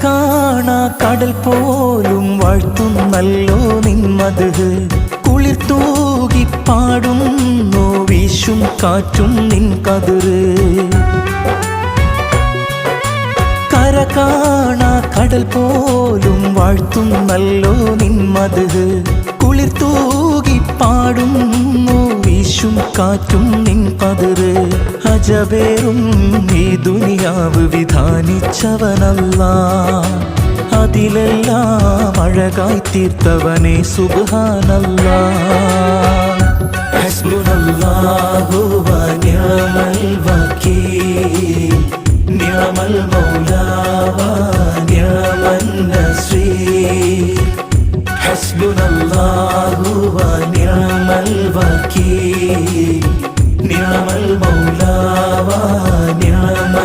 കാണാ കടൽ പോലും വാഴ്ത്തുന്നല്ലോ നിൻ മദ്ഹ് കുളിർ തൂകി പാടുന്നു വീശും കാറ്റും നിൻ കതിര് കാണാ കടൽ പോലും വാഴ്ത്തുന്നല്ലോ നിൻ മദ്ഹ് കുളിർ തൂകി പാടുന്നു വീശും കാറ്റും നിൻ കതിര് അജബേറും ഈ ദുനിയാവ് വിധാനിച്ചവനല്ലാഹ് അതിലെല്ലാം അഴകായി തീർത്തവനെ സുബ്ഹാനല്ലാഹ് ഹസ്ബുനല്ലാഹു വ നിഅമൽ വകീൽ നിഅമൽ മൗലാ വ നിഅമൻ നസീർ ഹസ്ബുനല്ലാഹു വ നിഅമൽ വകീൽ നിഅമൽ മൗലാ വ നിഅമൻ